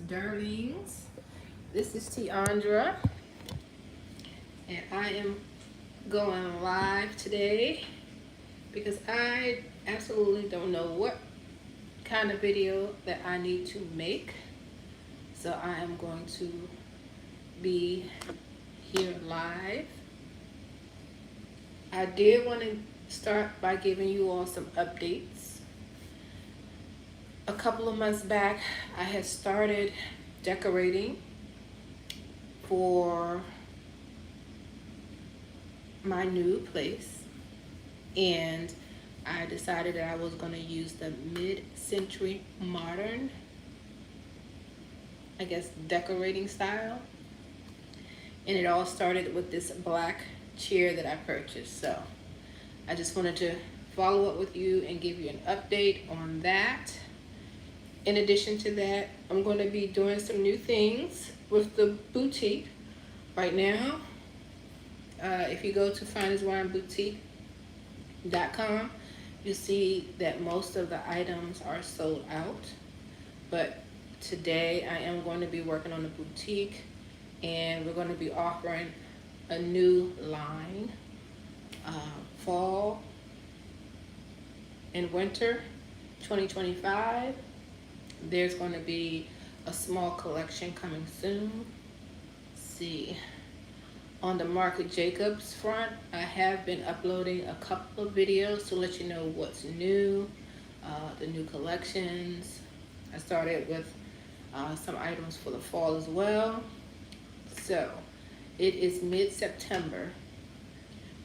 darlings. This is Tiandra, and I am going live today because I absolutely don't know what kind of video that I need to make. So I am going to be here live. I did want to start by giving you all some updates. A couple of months back, I had started decorating for my new place, and I decided that I was going to use the mid-century modern, I guess, decorating style. And it all started with this black chair that I purchased. So I just wanted to follow up with you and give you an update on that. In addition to that, I'm going to be doing some new things with the boutique right now. If you go to finderswineboutique.com, you see that most of the items are sold out. But today I am going to be working on the boutique, and we're going to be offering a new line, fall and winter 2025. There's going to be a small collection coming soon. Let's see. On the Marc Jacobs front, I have been uploading a couple of videos to let you know what's new, the new collections. I started with some items for the fall as well. So it is mid-September.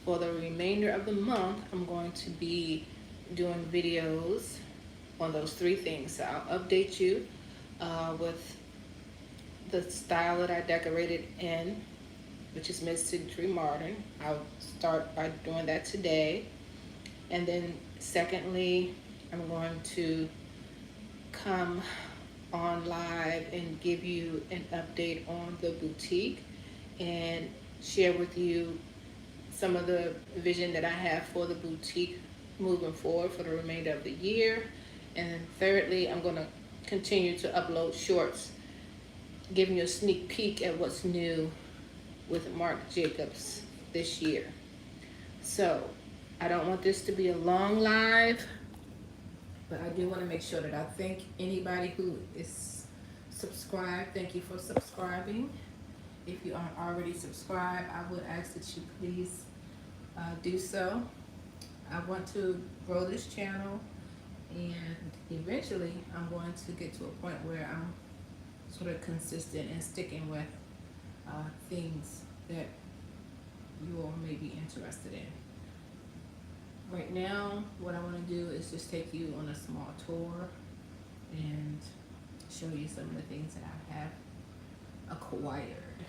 For the remainder of the month, I'm going to be doing videos on those three things. So I'll update you with the style that I decorated in, which is mid-century modern. I'll start by doing that today. And then secondly, I'm going to come on live and give you an update on the boutique and share with you some of the vision that I have for the boutique moving forward for the remainder of the year. And then thirdly, I'm going to continue to upload shorts, giving you a sneak peek at what's new with Marc Jacobs this year. So I don't want this to be a long live, but I do want to make sure that I thank anybody who is subscribed. Thank you for subscribing. If you aren't already subscribed, I would ask that you please do so. I want to grow this channel, and eventually I'm going to get to a point where I'm sort of consistent and sticking with things that you all may be interested in. Right now, what I want to do is just take you on a small tour and show you some of the things that I have acquired.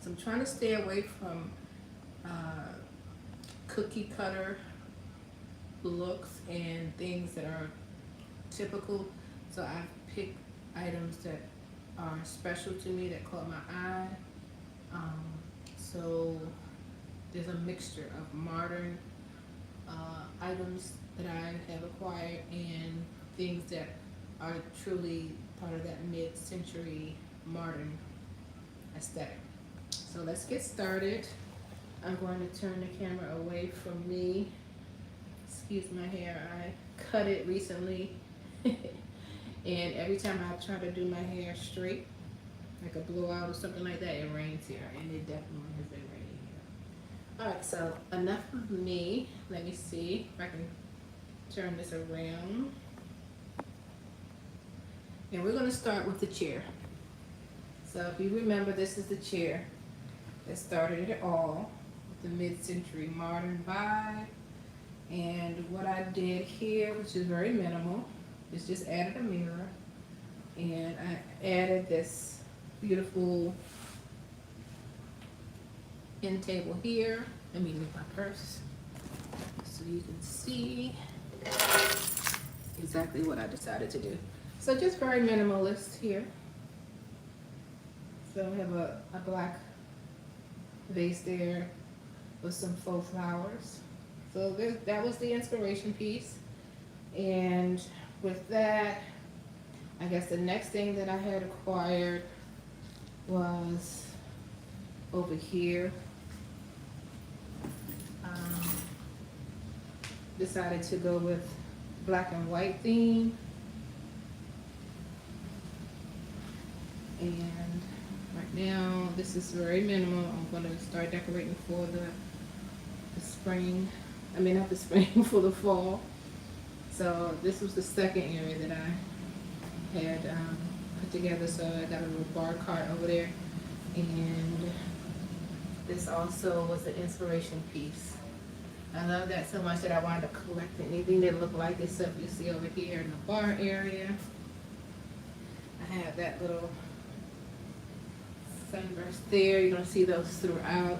So I'm trying to stay away from cookie cutter looks and things that are typical. So I've picked items that are special to me, that caught my eye. So there's a mixture of modern items that I have acquired and things that are truly part of that mid-century modern aesthetic. So let's get started. I'm going to turn the camera away from me. Excuse my hair, I cut it recently. And every time I try to do my hair straight, like a blowout or something like that, it rains here, and it definitely has been raining here. Alright, so enough of me. Let me see if I can turn this around. And we're going to start with the chair. So if you remember, this is the chair that started it all, with the mid-century modern vibe. And what I did here, which is very minimal, is just added a mirror, and I added this beautiful end table here. Let me move my purse so you can see exactly what I decided to do. So just very minimalist here. So I have a black vase there with some faux flowers. So that was the inspiration piece. And with that, I guess the next thing that I had acquired was over here. Um, Decided to go with black and white theme. And right now, this is very minimal. I'm going to start decorating for the spring. I mean, not the spring, for the fall. So this was the second area that I had put together. So I got a little bar cart over there. And this also was an inspiration piece. I love that so much that I wanted to collect anything that looked like this stuff you see over here in the bar area. I have that little sunburst there. You're going to see those throughout.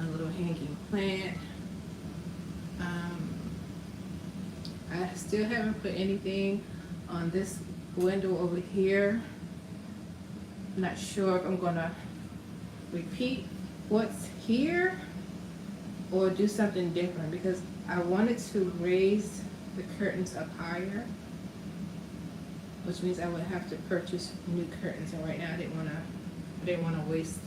A little hanging plant. I still haven't put anything on this window over here. I'm not sure if I'm going to repeat what's here or do something different, because I wanted to raise the curtains up higher, which means I would have to purchase new curtains. And right now I didn't want to waste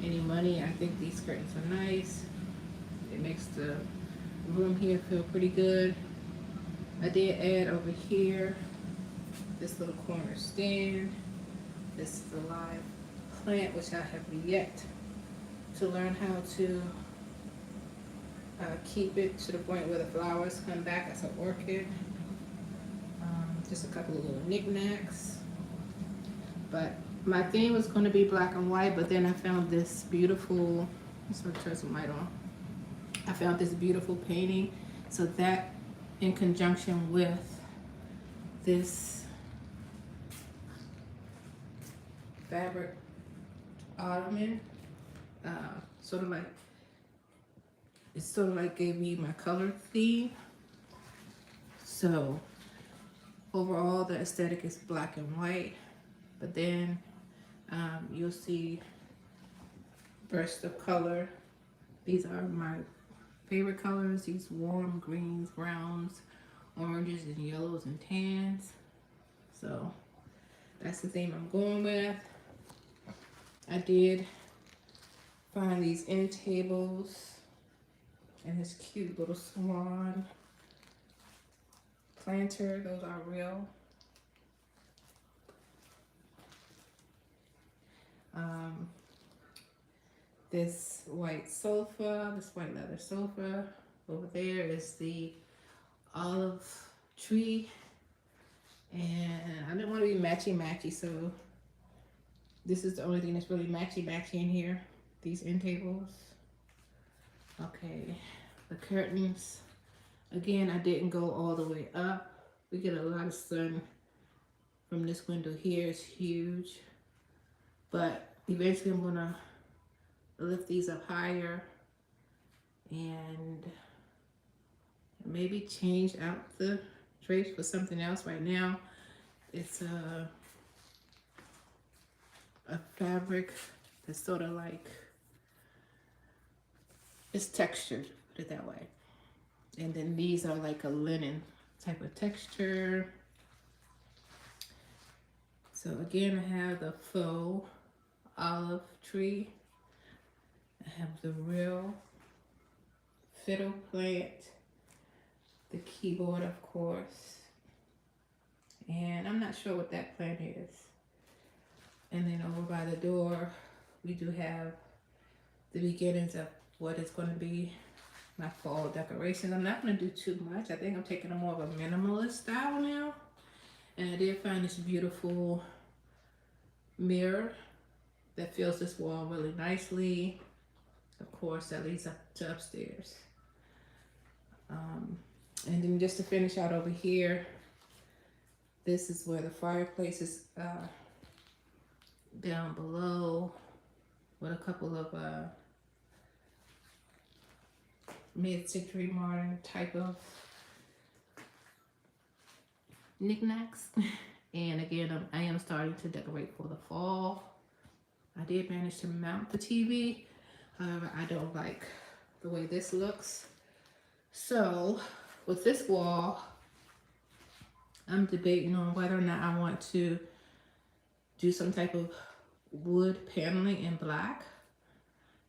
any money. I think these curtains are nice. It makes the room here feel pretty good. I did add over here this little corner stand. This is a live plant, which I have yet to learn how to keep it to the point where the flowers come back as an orchid. Just a couple of little knickknacks. But my theme was going to be black and white, but then I found this beautiful, let's turn some light on. I found this beautiful painting. So that, in conjunction with this fabric ottoman, it sort of like gave me my color theme. So overall the aesthetic is black and white, but then you'll see bursts of color. These are my favorite colors, these warm greens, browns, oranges, and yellows and tans. So that's the theme I'm going with. I did find these end tables and this cute little swan planter. Those are real. This white sofa, this white leather sofa. Over there is the olive tree. And I didn't want to be matchy-matchy, so this is the only thing that's really matchy-matchy in here. These end tables. Okay, the curtains. Again, I didn't go all the way up. We get a lot of sun from this window here. It's huge. But eventually I'm gonna lift these up higher and maybe change out the drapes for something else. Right now it's a fabric that's sort of like, it's textured, put it that way. And then these are like a linen type of texture. So again, I have the faux olive tree. I have the real fiddle plant, the keyboard, of course. And I'm not sure what that plant is. And then over by the door, we do have the beginnings of what is going to be my fall decorations. I'm not going to do too much. I think I'm taking a more of a minimalist style now. And I did find this beautiful mirror that fills this wall really nicely. Of course, that leads up to upstairs. And then just to finish out over here, this is where the fireplace is down below with a couple of mid-century modern type of knickknacks. And again, I am starting to decorate for the fall. I did manage to mount the TV. However, I don't like the way this looks. So with this wall, I'm debating on whether or not I want to do some type of wood paneling in black.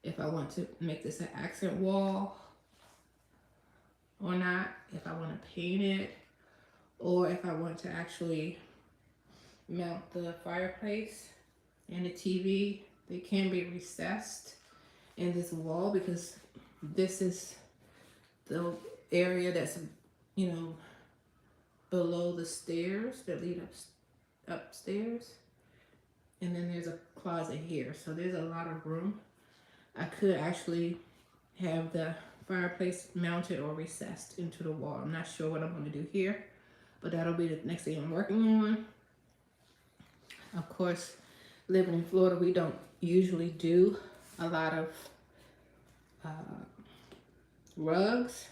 If I want to make this an accent wall or not. If I want to paint it, or if I want to actually mount the fireplace and the TV. They can be recessed in this wall because this is the area that's, you know, below the stairs that lead upstairs. And then there's a closet here. So there's a lot of room. I could actually have the fireplace mounted or recessed into the wall. I'm not sure what I'm going to do here, but that'll be the next thing I'm working on. Of course, living in Florida, we don't usually do a lot of rugs.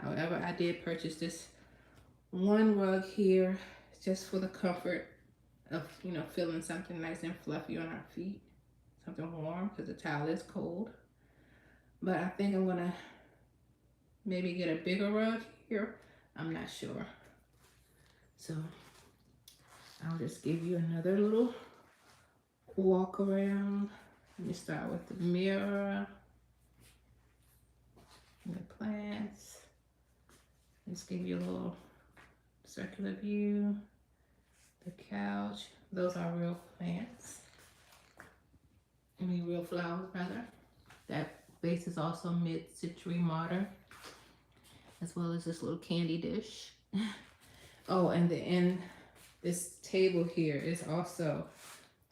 However, I did purchase this one rug here just for the comfort of, you know, feeling something nice and fluffy on our feet, something warm, because the towel is cold. But I think I'm gonna maybe get a bigger rug here. I'm not sure. So I'll just give you another little walk around. Let me start with the mirror, and the plants. Just give you a little circular view. The couch. Those are real plants. I mean, real flowers, rather. That vase is also mid-century modern, as well as this little candy dish. Oh, and this table here is also,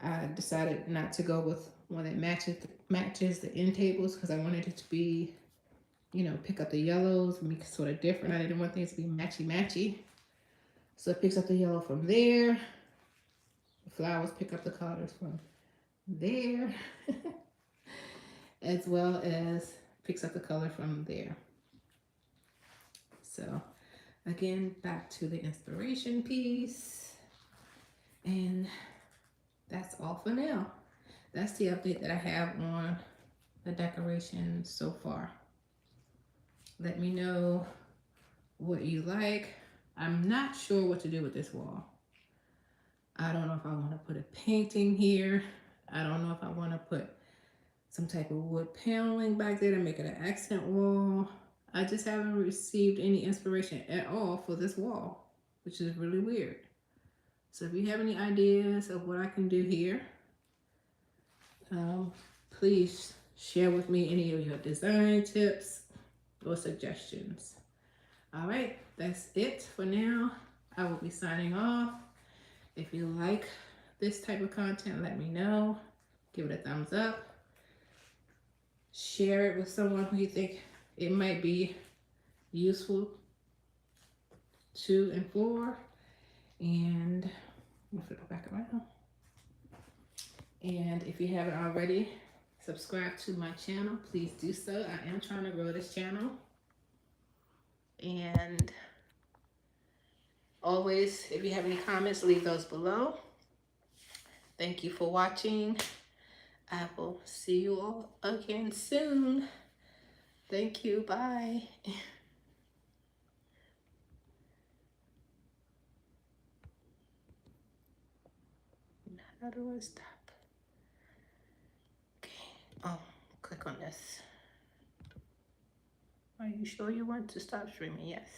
I decided not to go with one that matches the end tables because I wanted it to be, you know, pick up the yellows and make it sort of different. I didn't want things to be matchy. So it picks up the yellow from there. The flowers pick up the colors from there. As well as picks up the color from there. So again, back to the inspiration piece. And that's all for now. That's the update that I have on the decorations so far. Let me know what you like. I'm not sure what to do with this wall. I don't know if I want to put a painting here. I don't know if I want to put some type of wood paneling back there to make it an accent wall. I just haven't received any inspiration at all for this wall, which is really weird. So if you have any ideas of what I can do here, please share with me any of your design tips or suggestions. All right, that's it for now. I will be signing off. If you like this type of content, let me know. Give it a thumbs up. Share it with someone who you think it might be useful to and for. And I'm gonna flip it back around. And if you haven't already, subscribe to my channel. Please do so. I am trying to grow this channel. And always, if you have any comments, leave those below. Thank you for watching. I will see you all again soon. Thank you. Bye. How do I stop? Okay. Oh, click on this. Are you sure you want to stop streaming? Yes.